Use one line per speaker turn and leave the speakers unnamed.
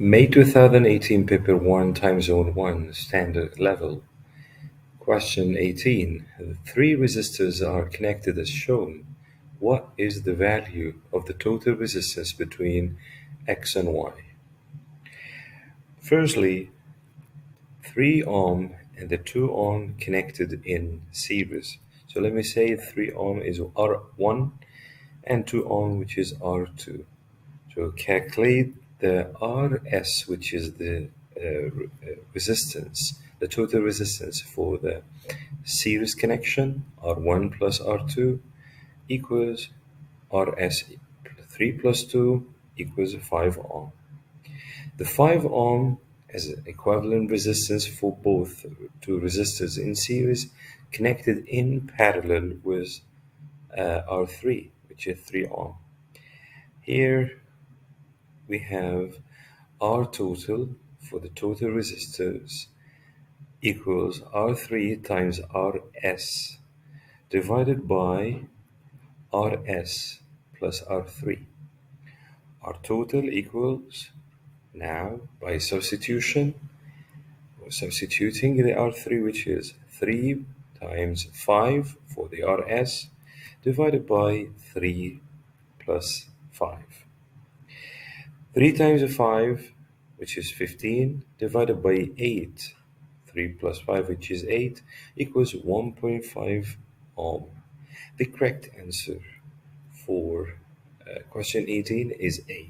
May 2018 Paper 1 Time Zone 1 Standard Level. Question 18. Three resistors are connected as shown. What is the value of the total resistance between X and Y? Firstly, 3 ohm and the 2 ohm connected in series. So let me say 3 ohm is R1 and 2 ohm which is R2. So calculate the RS, which is the resistance, the total resistance for the series connection, R1 plus R2 equals RS 3 plus 2 equals 5 ohm. The 5 ohm is equivalent resistance for both two resistors in series connected in parallel with R3, which is 3 ohm. Here we have R total for the total resistors equals R3 times RS divided by RS plus R3. R total equals, now by substitution, we're substituting the R3, which is 3 times 5 for the RS divided by 3 plus 5. 3 times 5, which is 15, divided by 8. 3 plus 5, which is 8, equals 1.5 ohm. The correct answer for question 18 is A.